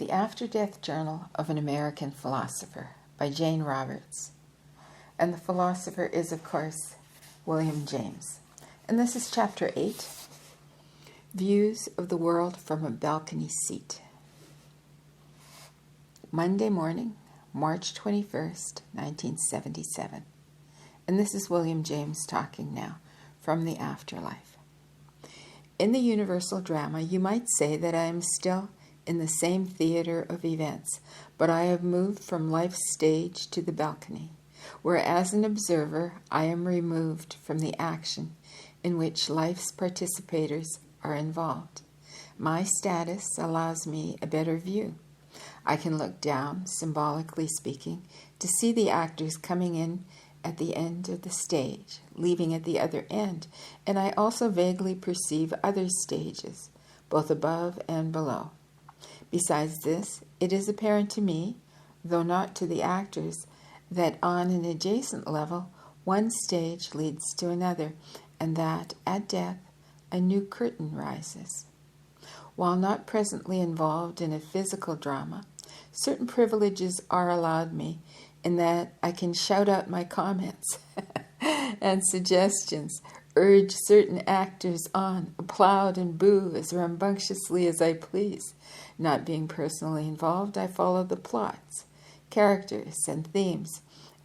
The Afterdeath Journal of an American Philosopher by Jane Roberts. And the philosopher is, of course, William James. And this is Chapter 8, Views of the World from a Balcony Seat. Monday morning, March 21st, 1977. And this is William James talking now from the afterlife. In the universal drama, you might say that I am still in the same theater of events, but I have moved from life's stage to the balcony, where as an observer I am removed from the action in which life's participators are involved. My status allows me a better view. I can look down, symbolically speaking, to see the actors coming in at the end of the stage, leaving at the other end, and I also vaguely perceive other stages, both above and below. Besides this, it is apparent to me, though not to the actors, that on an adjacent level, one stage leads to another, and that, at death, a new curtain rises. While not presently involved in a physical drama, certain privileges are allowed me in that I can shout out my comments and suggestions, urge certain actors on, applaud and boo as rambunctiously as I please. Not being personally involved, I follow the plots, characters, and themes,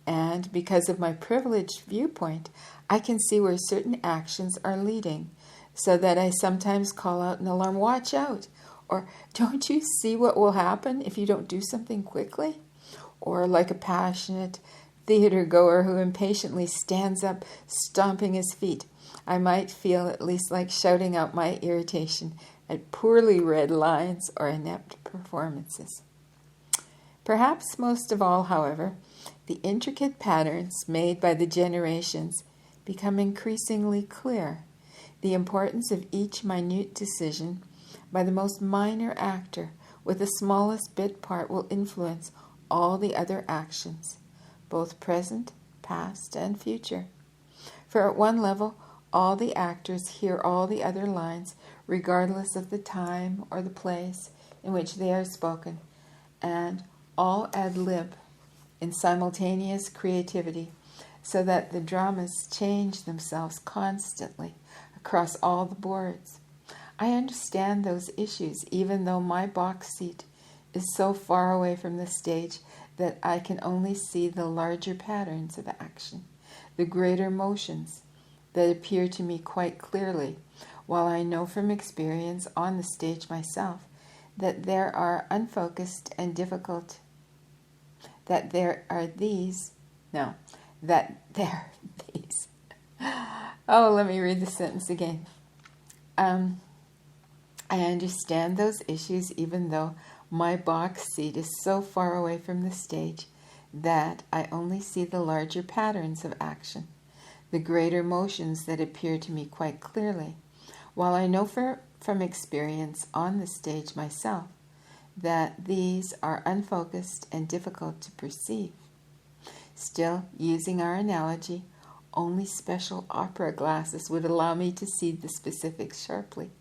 and because of my privileged viewpoint, I can see where certain actions are leading, so that I sometimes call out an alarm, "Watch out!" or "Don't you see what will happen if you don't do something quickly?" Or like a passionate theater-goer who impatiently stands up, stomping his feet, I might feel at least like shouting out my irritation at poorly read lines or inept performances. Perhaps most of all, however, the intricate patterns made by the generations become increasingly clear. The importance of each minute decision by the most minor actor with the smallest bit part will influence all the other actions, both present, past, and future. For at one level, all the actors hear all the other lines, regardless of the time or the place in which they are spoken, and all ad lib in simultaneous creativity, so that the dramas change themselves constantly across all the boards. I understand those issues, even though my box seat is so far away from the stage that I can only see the larger patterns of action, the greater motions that appear to me quite clearly, while I know from experience on the stage myself that there are unfocused and difficult, that there are these. Oh, let me read the sentence again. I understand those issues even though my box seat is so far away from the stage that I only see the larger patterns of action, the greater motions that appear to me quite clearly, while I know from experience on the stage myself that these are unfocused and difficult to perceive. Still, using our analogy, only special opera glasses would allow me to see the specifics sharply,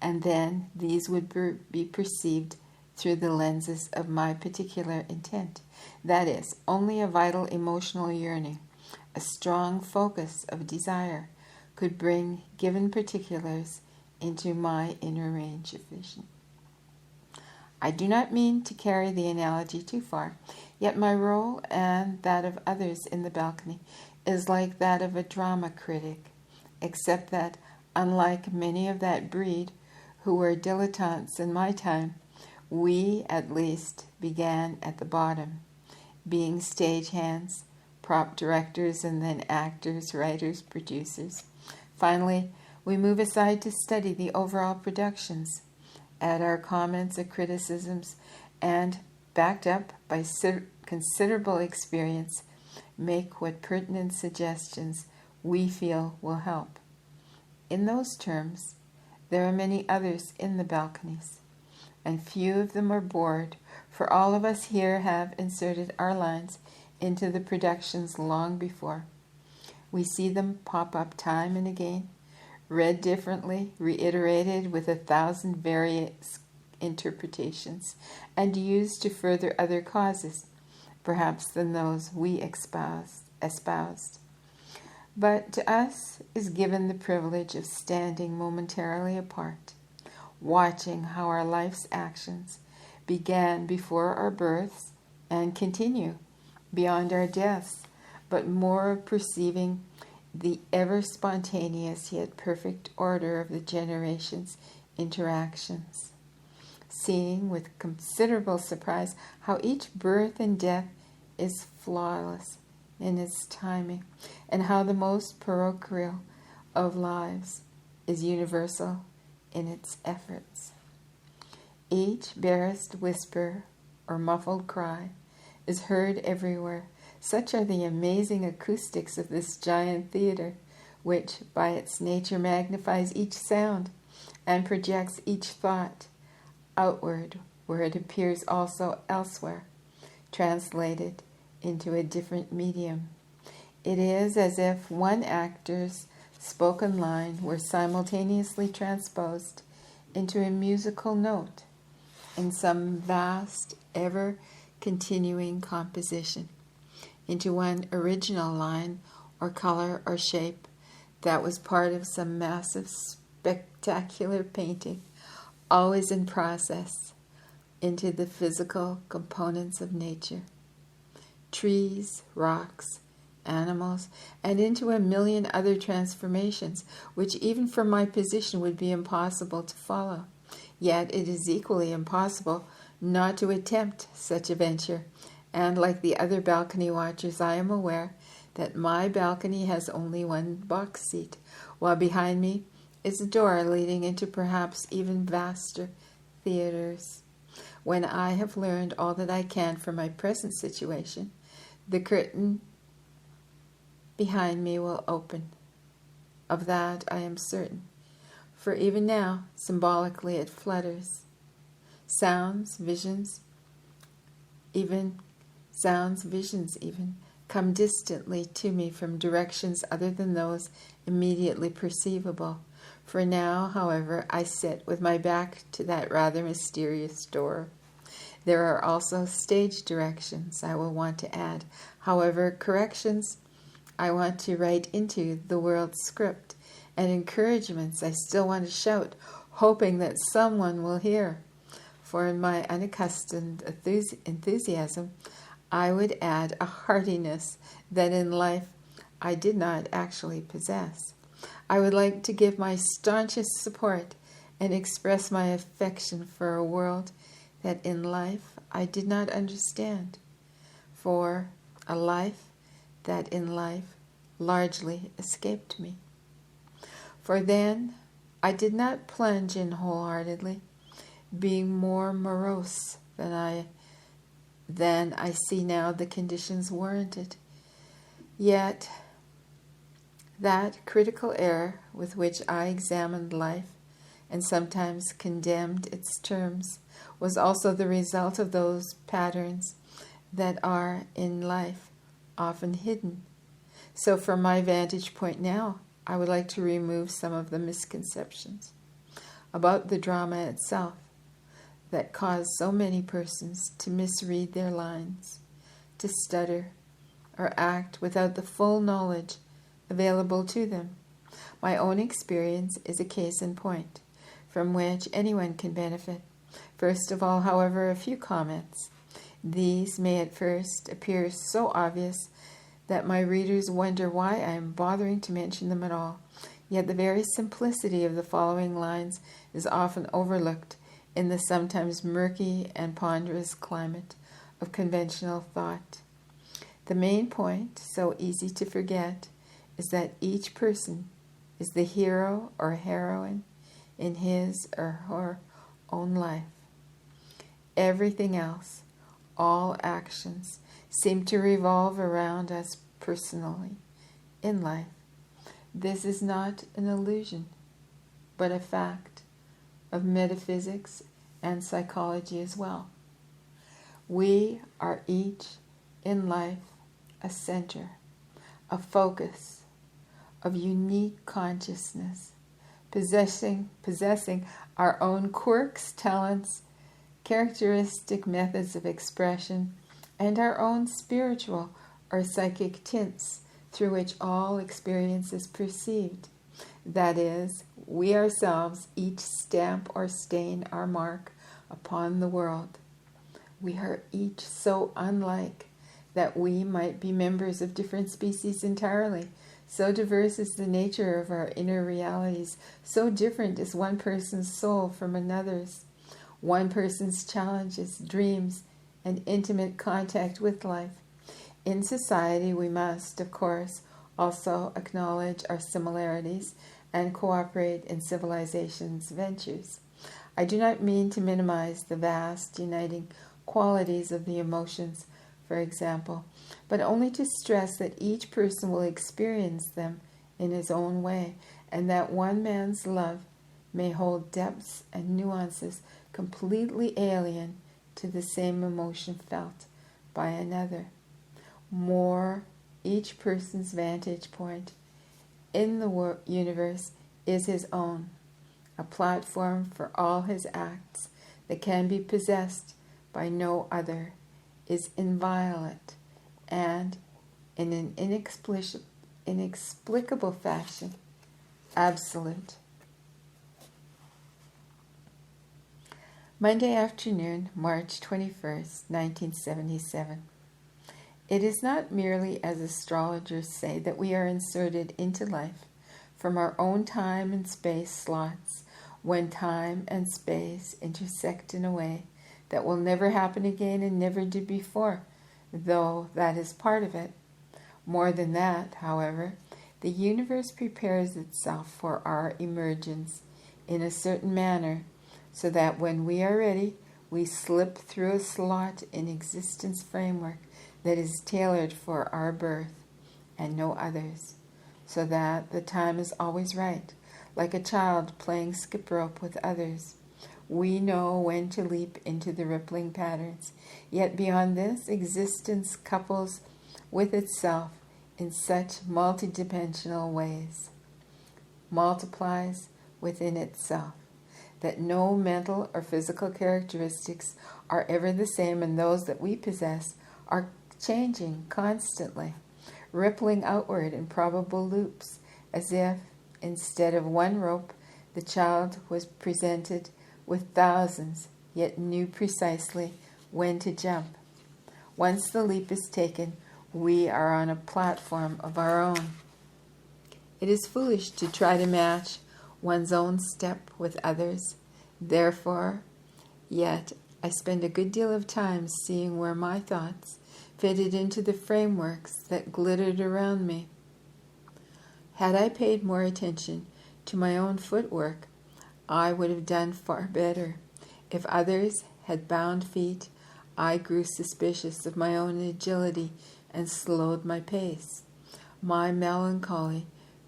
and then these would be perceived through the lenses of my particular intent. That is, only a vital emotional yearning, a strong focus of desire, could bring given particulars into my inner range of vision. I do not mean to carry the analogy too far, yet my role and that of others in the balcony is like that of a drama critic, except that, unlike many of that breed who were dilettantes in my time, we, at least, began at the bottom, being stagehands, prop directors, and then actors, writers, producers. Finally, we move aside to study the overall productions, add our comments and criticisms, and, backed up by considerable experience, make what pertinent suggestions we feel will help. In those terms, there are many others in the balconies, and few of them are bored, for all of us here have inserted our lines into the productions long before. We see them pop up time and again, read differently, reiterated with 1,000 various interpretations and used to further other causes, perhaps than those we espoused. But to us is given the privilege of standing momentarily apart, watching how our life's actions began before our births and continue beyond our deaths, but more of perceiving the ever spontaneous yet perfect order of the generations' interactions, seeing with considerable surprise how each birth and death is flawless in its timing, and how the most parochial of lives is universal in its efforts. Each barest whisper or muffled cry is heard everywhere. Such are the amazing acoustics of this giant theater, which by its nature magnifies each sound and projects each thought outward, where it appears also elsewhere, translated into a different medium. It is as if one actor's spoken line were simultaneously transposed into a musical note in some vast, ever-continuing composition, into one original line or color or shape that was part of some massive, spectacular painting, always in process, into the physical components of nature, trees, rocks, animals, and into a million other transformations, which even from my position would be impossible to follow. Yet it is equally impossible not to attempt such a venture, and like the other balcony watchers, I am aware that my balcony has only one box seat, while behind me is a door leading into perhaps even vaster theaters. When I have learned all that I can from my present situation, the curtain behind me will open. Of that I am certain, for even now, symbolically, it flutters. Sounds, visions even, come distantly to me from directions other than those immediately perceivable. For now, however, I sit with my back to that rather mysterious door. There are also stage directions I will want to add. However, corrections I want to write into the world's script, and encouragements I still want to shout, hoping that someone will hear. For in my unaccustomed enthusiasm, I would add a heartiness that in life I did not actually possess. I would like to give my staunchest support and express my affection for a world that in life I did not understand, for a life that in life largely escaped me. For then I did not plunge in wholeheartedly, being more morose than I see now the conditions warranted. Yet that critical error with which I examined life and sometimes condemned its terms was also the result of those patterns that are in life often hidden. So from my vantage point now, I would like to remove some of the misconceptions about the drama itself that cause so many persons to misread their lines, to stutter, or act without the full knowledge available to them. My own experience is a case in point, from which anyone can benefit. First of all, however, a few comments. These may at first appear so obvious that my readers wonder why I am bothering to mention them at all. Yet the very simplicity of the following lines is often overlooked in the sometimes murky and ponderous climate of conventional thought. The main point, so easy to forget, is that each person is the hero or heroine in his or her own life. Everything else, all actions, seem to revolve around us personally in life. This is not an illusion, but a fact of metaphysics and psychology as well. We are each in life a center, a focus of unique consciousness, possessing our own quirks, talents, characteristic methods of expression, and our own spiritual or psychic tints through which all experience is perceived. That is, we ourselves each stamp or stain our mark upon the world. We are each so unlike that we might be members of different species entirely. So diverse is the nature of our inner realities, so different is one person's soul from another's. One person's challenges, dreams, and intimate contact with life. In society, we must, of course, also acknowledge our similarities and cooperate in civilization's ventures. I do not mean to minimize the vast uniting qualities of the emotions, for example, but only to stress that each person will experience them in his own way, and that one man's love may hold depths and nuances completely alien to the same emotion felt by another. More, each person's vantage point in the universe is his own, a platform for all his acts that can be possessed by no other, is inviolate, and in an inexplicable fashion, absolute. Monday afternoon, March 21st, 1977. It is not merely as astrologers say that we are inserted into life from our own time and space slots when time and space intersect in a way that will never happen again and never did before, though that is part of it. More than that, however, the universe prepares itself for our emergence in a certain manner, so that when we are ready, we slip through a slot in existence framework that is tailored for our birth and no others, so that the time is always right, like a child playing skip rope with others. We know when to leap into the rippling patterns, yet beyond this, existence couples with itself in such multidimensional ways, multiplies within itself, that no mental or physical characteristics are ever the same, and those that we possess are changing constantly, rippling outward in probable loops, as if, instead of one rope, the child was presented with thousands, yet knew precisely when to jump. Once the leap is taken, we are on a platform of our own. It is foolish to try to match one's own step with others. Therefore, yet, I spend a good deal of time seeing where my thoughts fitted into the frameworks that glittered around me. Had I paid more attention to my own footwork, I would have done far better. If others had bound feet, I grew suspicious of my own agility and slowed my pace. My melancholy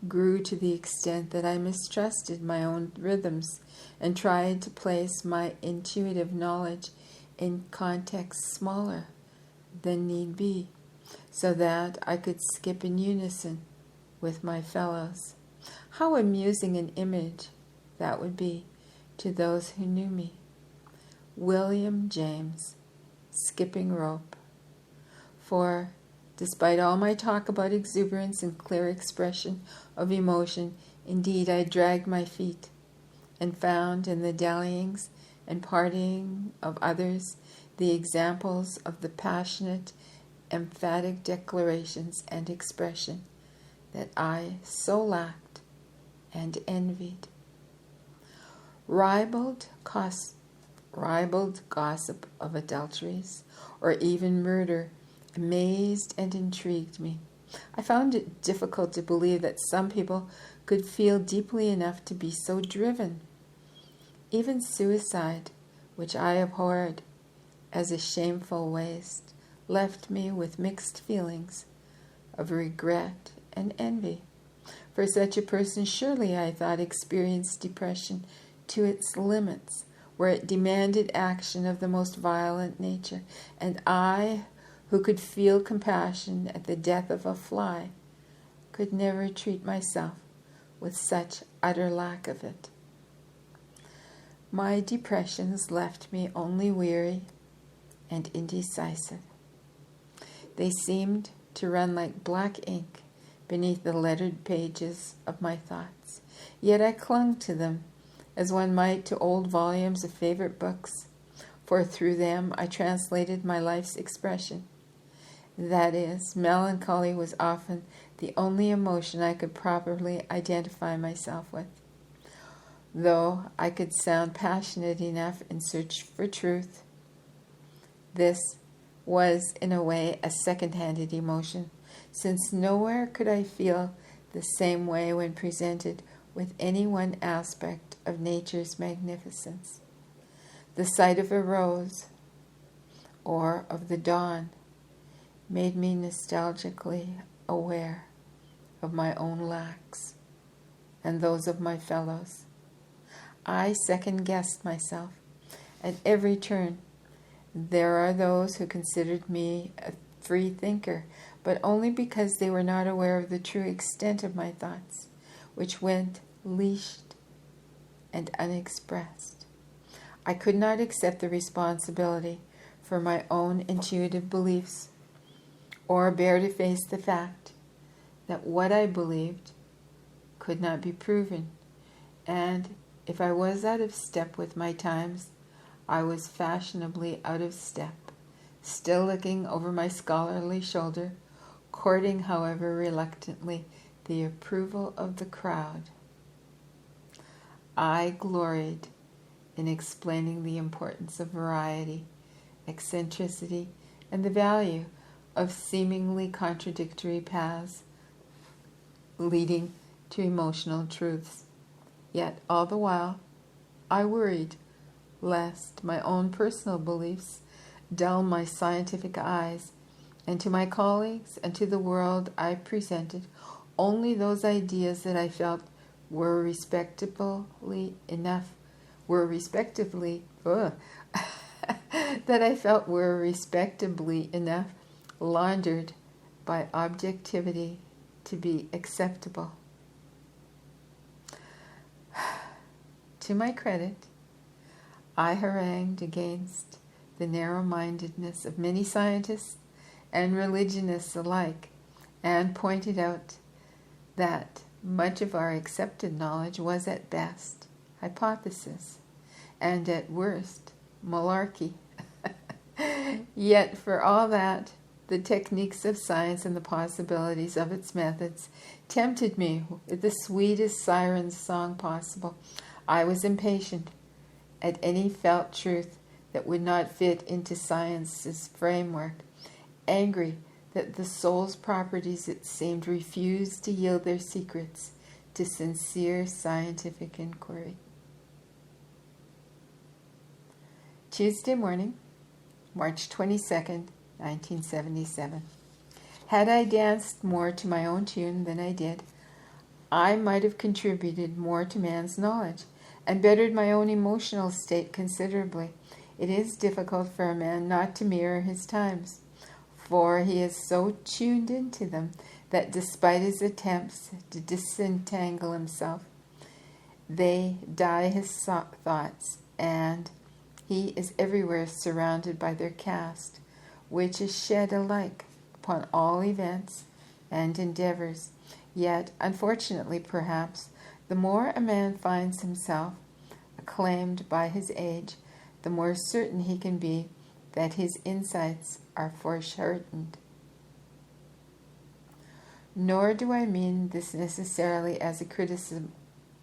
grew to the extent that I mistrusted my own rhythms and tried to place my intuitive knowledge in contexts smaller than need be, so that I could skip in unison with my fellows. How amusing an image that would be to those who knew me. William James, skipping rope. For, despite all my talk about exuberance and clear expression of emotion, indeed I dragged my feet, and found in the dallyings and partying of others the examples of the passionate, emphatic declarations and expression that I so lacked and envied. Ribald gossip of adulteries, or even murder, amazed and intrigued me. I found it difficult to believe that some people could feel deeply enough to be so driven. Even suicide, which I abhorred as a shameful waste, left me with mixed feelings of regret and envy. For such a person surely, I thought, experienced depression to its limits, where it demanded action of the most violent nature, and I, who could feel compassion at the death of a fly, could never treat myself with such utter lack of it. My depressions left me only weary and indecisive. They seemed to run like black ink beneath the lettered pages of my thoughts, yet I clung to them as one might to old volumes of favorite books, for through them I translated my life's expression. That is, melancholy was often the only emotion I could properly identify myself with. Though I could sound passionate enough in search for truth, this was in a way a second-handed emotion, since nowhere could I feel the same way when presented with any one aspect of nature's magnificence. The sight of a rose or of the dawn made me nostalgically aware of my own lacks and those of my fellows. I second-guessed myself at every turn. There are those who considered me a free thinker, but only because they were not aware of the true extent of my thoughts, which went leashed and unexpressed. I could not accept the responsibility for my own intuitive beliefs, or bear to face the fact that what I believed could not be proven, and if I was out of step with my times, I was fashionably out of step, still looking over my scholarly shoulder, courting, however reluctantly, the approval of the crowd. I gloried in explaining the importance of variety, eccentricity, and the value of seemingly contradictory paths leading to emotional truths. Yet all the while, I worried lest my own personal beliefs dull my scientific eyes, and to my colleagues and to the world I presented only those ideas that I felt were respectively enough, that I felt were respectably enough laundered by objectivity to be acceptable. To my credit, I harangued against the narrow-mindedness of many scientists and religionists alike, and pointed out that much of our accepted knowledge was at best hypothesis, and at worst malarkey. Yet for all that, the techniques of science and the possibilities of its methods tempted me with the sweetest siren's song possible. I was impatient at any felt truth that would not fit into science's framework, angry that the soul's properties, it seemed, refused to yield their secrets to sincere scientific inquiry. Tuesday morning, March 22nd, 1977. Had I danced more to my own tune than I did, I might have contributed more to man's knowledge and bettered my own emotional state considerably. It is difficult for a man not to mirror his times, for he is so tuned into them that despite his attempts to disentangle himself, they dye his thoughts, and he is everywhere surrounded by their cast, which is shed alike upon all events and endeavors. Yet, unfortunately perhaps, the more a man finds himself acclaimed by his age, the more certain he can be that his insights are foreshortened. Nor do I mean this necessarily as a criticism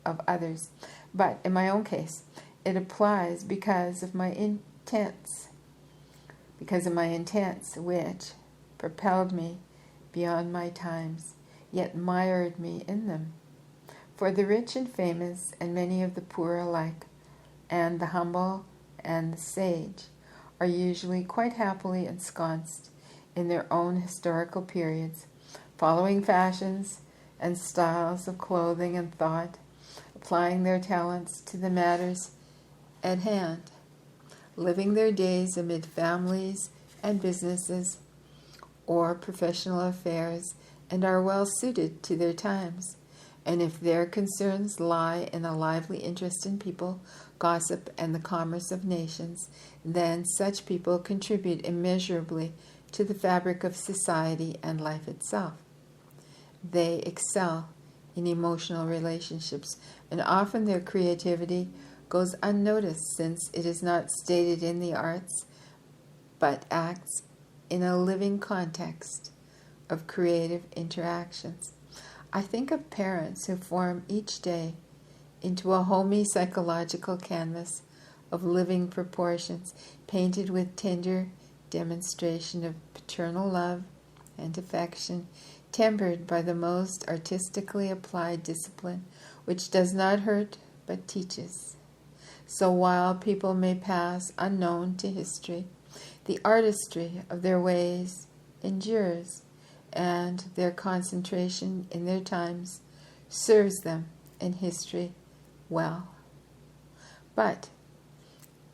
of others, but in my own case, it applies because of my intents, which propelled me beyond my times, yet mired me in them. For the rich and famous, and many of the poor alike, and the humble and the sage, are usually quite happily ensconced in their own historical periods, following fashions and styles of clothing and thought, applying their talents to the matters at hand, living their days amid families and businesses or professional affairs, and are well suited to their times. And if their concerns lie in a lively interest in people, gossip, and the commerce of nations, then such people contribute immeasurably to the fabric of society and life itself. They excel in emotional relationships, and often their creativity goes unnoticed since it is not stated in the arts, but acts in a living context of creative interactions. I think of parents who form each day into a homey psychological canvas of living proportions, painted with tender demonstration of paternal love and affection, tempered by the most artistically applied discipline, which does not hurt but teaches. So while people may pass unknown to history, the artistry of their ways endures, and their concentration in their times serves them in history well. But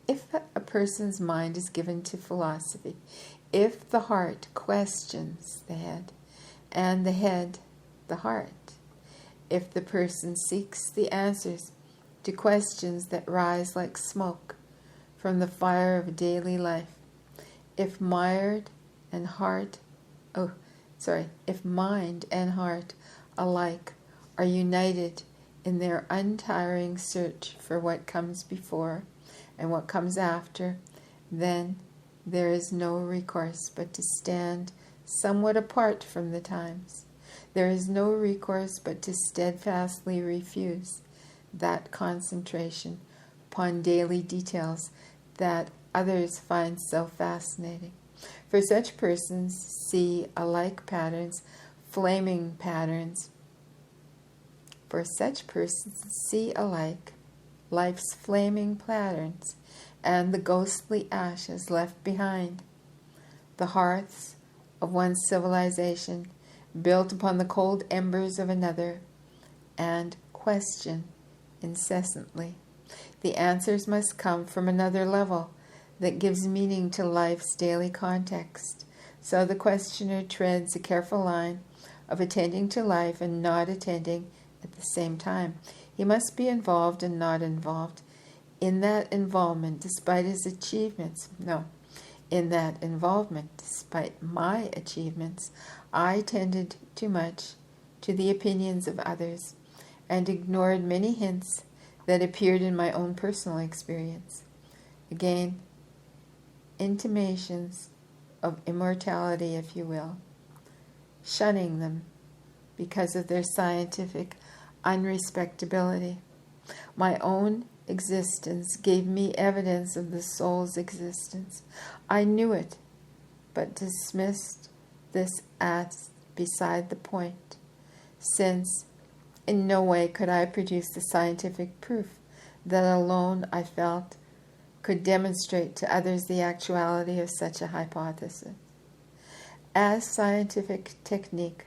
if a person's mind is given to philosophy, if the heart questions the head, and the head the heart, if the person seeks the answers to questions that rise like smoke from the fire of daily life, if mind and heart alike are united in their untiring search for what comes before and what comes after, then there is no recourse but to stand somewhat apart from the times. There is no recourse but to steadfastly refuse that concentration upon daily details that others find so fascinating. For such persons see alike patterns, flaming patterns. For such persons see alike life's flaming patterns and the ghostly ashes left behind. The hearths of one civilization built upon the cold embers of another, and question incessantly. The answers must come from another level that gives meaning to life's daily context. So the questioner treads a careful line of attending to life and not attending at the same time. He must be involved and not involved. In that involvement, despite his achievements, in that involvement, despite my achievements, I tended too much to the opinions of others and ignored many hints that appeared in my own personal experience. Again, intimations of immortality, if you will, shunning them because of their scientific unrespectability. My own existence gave me evidence of the soul's existence. I knew it, but dismissed this as beside the point, since in no way could I produce the scientific proof that alone I felt could demonstrate to others the actuality of such a hypothesis. As scientific technique,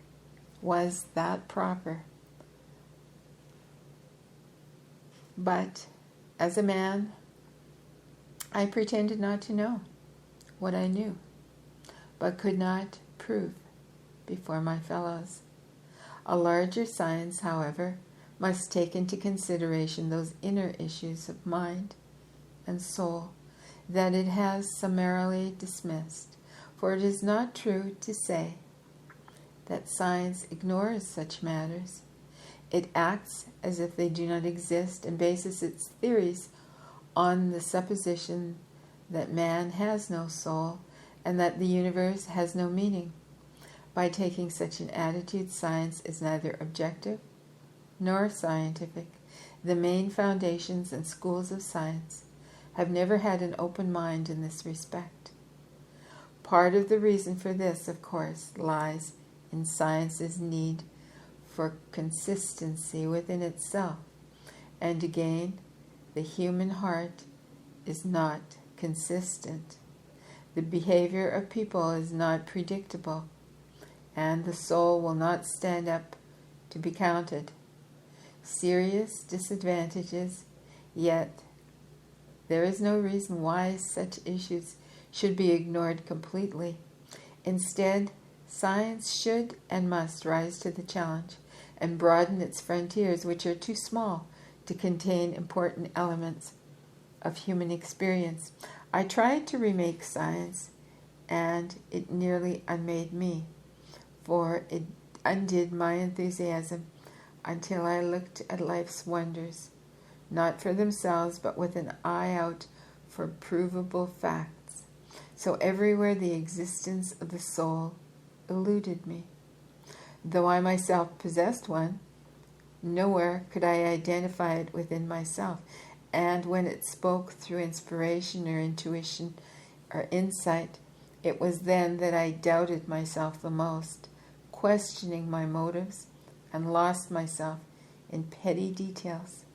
was that proper? But as a man, I pretended not to know what I knew, but could not prove before my fellows. A larger science, however, must take into consideration those inner issues of mind and soul that it has summarily dismissed, for it is not true to say that science ignores such matters. It acts as if they do not exist and bases its theories on the supposition that man has no soul and that the universe has no meaning. By taking such an attitude, science is neither objective nor scientific. The main foundations and schools of science have never had an open mind in this respect. Part of the reason for this, of course, lies in science's need for consistency within itself. And again, the human heart is not consistent. The behavior of people is not predictable, and the soul will not stand up to be counted. Serious disadvantages, yet there is no reason why such issues should be ignored completely. Instead, science should and must rise to the challenge and broaden its frontiers, which are too small to contain important elements of human experience. I tried to remake science, and it nearly unmade me, for it undid my enthusiasm until I looked at life's wonders, not for themselves, but with an eye out for provable facts. So everywhere the existence of the soul eluded me. Though I myself possessed one, nowhere could I identify it within myself. And when it spoke through inspiration or intuition or insight, it was then that I doubted myself the most, questioning my motives, and lost myself in petty details,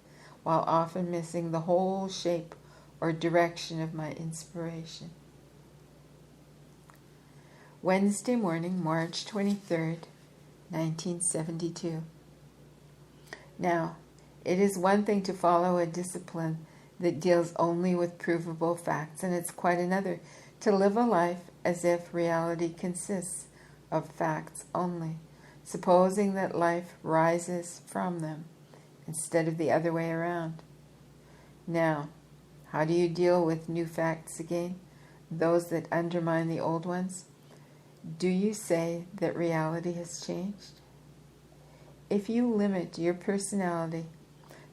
while often missing the whole shape or direction of my inspiration. Wednesday morning, March 23rd, 1972. Now, it is one thing to follow a discipline that deals only with provable facts, and it's quite another to live a life as if reality consists of facts only, supposing that life rises from them instead of the other way around. Now, how do you deal with new facts again, those that undermine the old ones? Do you say that reality has changed? If you limit your personality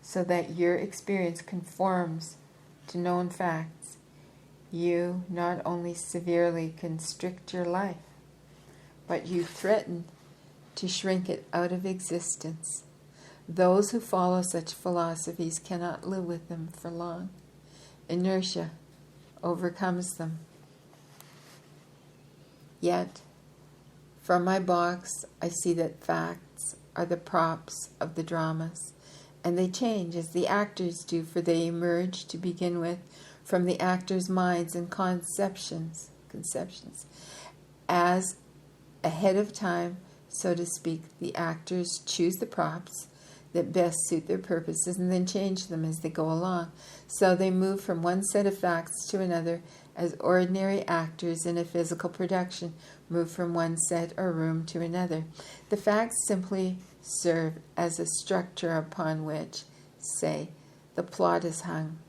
so that your experience conforms to known facts, you not only severely constrict your life, but you threaten to shrink it out of existence. Those who follow such philosophies cannot live with them for long. Inertia overcomes them. Yet, from my box, I see that facts are the props of the dramas, and they change as the actors do, for they emerge to begin with from the actors' minds and conceptions, as ahead of time, so to speak. The actors choose the props that best suit their purposes and then change them as they go along. So they move from one set of facts to another, as ordinary actors in a physical production move from one set or room to another. The facts simply serve as a structure upon which, say, the plot is hung,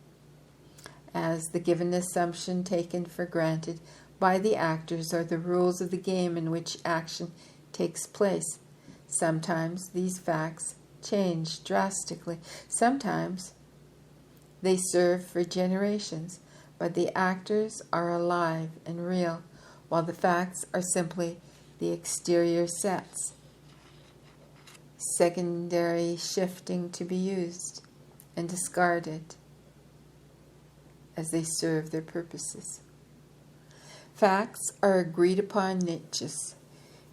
as the given assumption taken for granted by the actors or the rules of the game in which action takes place. Sometimes these facts change drastically. Sometimes they serve for generations, but the actors are alive and real, while the facts are simply the exterior sets, secondary shifting to be used and discarded as they serve their purposes. Facts are agreed upon niches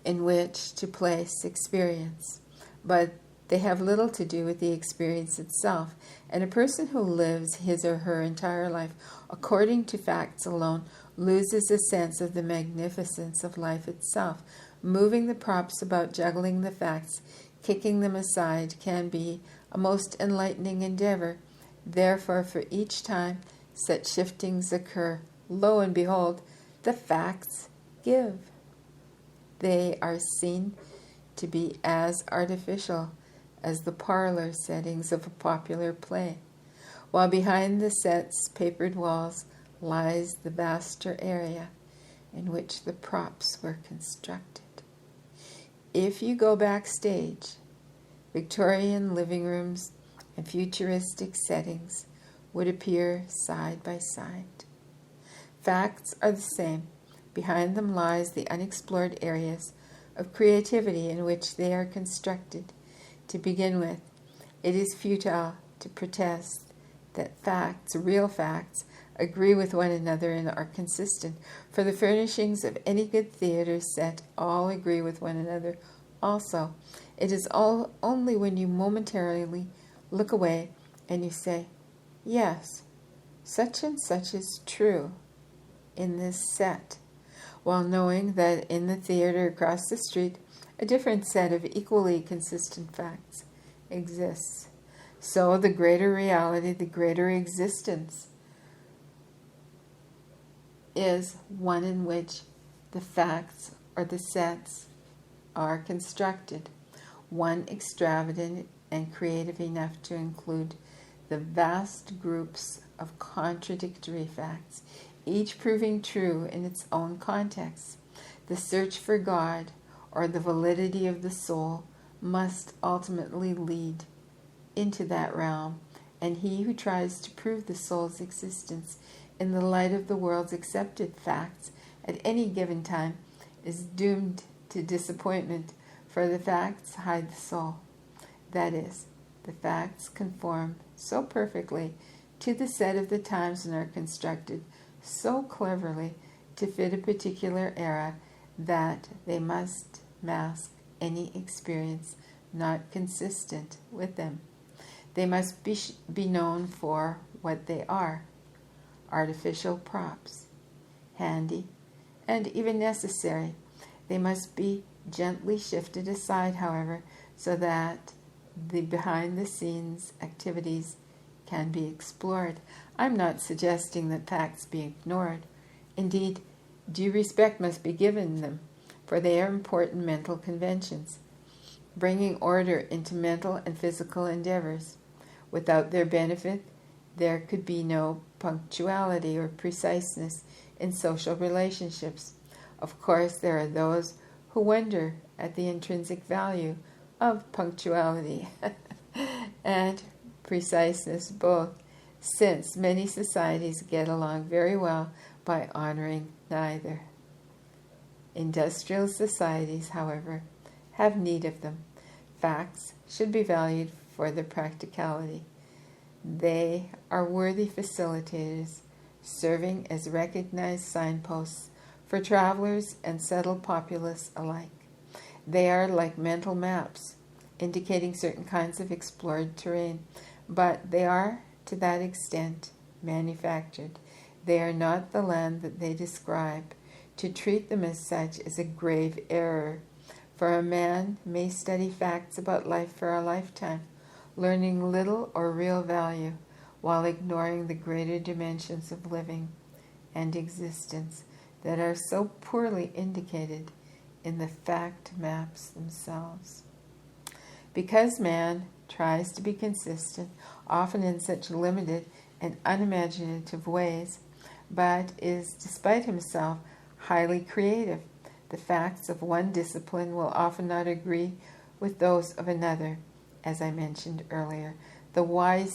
in which to place experience, but they have little to do with the experience itself, and a person who lives his or her entire life according to facts alone loses a sense of the magnificence of life itself. Moving the props about, juggling the facts, kicking them aside can be a most enlightening endeavor. Therefore, for each time such shiftings occur, lo and behold, the facts give. They are seen to be as artificial as the parlor settings of a popular play, while behind the set's papered walls lies the vaster area in which the props were constructed. If you go backstage, Victorian living rooms and futuristic settings would appear side by side. Facts are the same. Behind them lies the unexplored areas of creativity in which they are constructed. To begin with, it is futile to protest that facts, real facts, agree with one another and are consistent, for the furnishings of any good theater set all agree with one another also. It is only when you momentarily look away and you say, yes, such and such is true in this set, while knowing that in the theater across the street a different set of equally consistent facts exists. So the greater reality, the greater existence, is one in which the facts or the sets are constructed. one extravagant and creative enough to include the vast groups of contradictory facts, each proving true in its own context. The search for God, or the validity of the soul, must ultimately lead into that realm, and he who tries to prove the soul's existence in the light of the world's accepted facts at any given time is doomed to disappointment, for the facts hide the soul. That is, the facts conform so perfectly to the set of the times and are constructed so cleverly to fit a particular era that they must mask any experience not consistent with them. They must be known for what they are: artificial props, handy, and even necessary. They must be gently shifted aside, however, so that the behind-the-scenes activities can be explored. I'm not suggesting that facts be ignored. Indeed, due respect must be given them, for they are important mental conventions, bringing order into mental and physical endeavors. Without their benefit, there could be no punctuality or preciseness in social relationships. Of course, there are those who wonder at the intrinsic value of punctuality and preciseness both, since many societies get along very well by honoring neither. Industrial societies, however, have need of them. Facts should be valued for their practicality. They are worthy facilitators, serving as recognized signposts for travelers and settled populace alike. They are like mental maps, indicating certain kinds of explored terrain, but they are, to that extent, manufactured. They are not the land that they describe. To treat them as such is a grave error, for a man may study facts about life for a lifetime, learning little or real value, while ignoring the greater dimensions of living and existence that are so poorly indicated in the fact maps themselves. Because man tries to be consistent, often in such limited and unimaginative ways, but is, despite himself, highly creative, the facts of one discipline will often not agree with those of another, as I mentioned earlier. The wise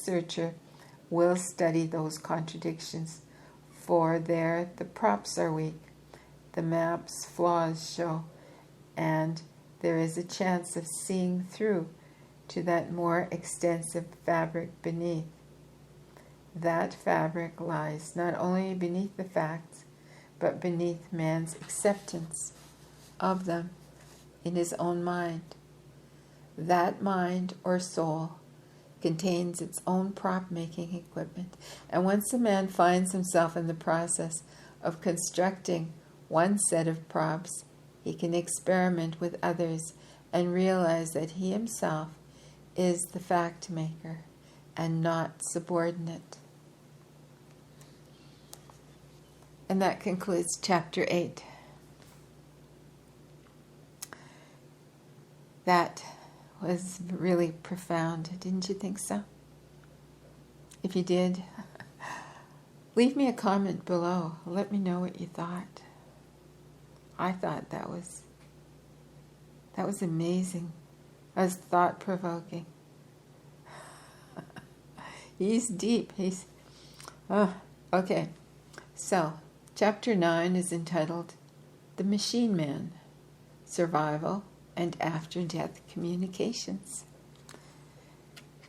searcher will study those contradictions, for there the props are weak, the map's flaws show, and there is a chance of seeing through to that more extensive fabric beneath. That fabric lies not only beneath the facts, but beneath man's acceptance of them in his own mind. That mind or soul contains its own prop-making equipment, and once a man finds himself in the process of constructing one set of props, he can experiment with others and realize that he himself is the fact maker and not subordinate. And that concludes chapter 8. That was really profound, didn't you think so? If you did, leave me a comment below. Let me know what you thought. I thought that was amazing. That was thought-provoking. He's deep. Okay. So, chapter 9 is entitled The Machine Man, Survival and After-Death Communications.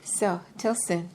So, till soon.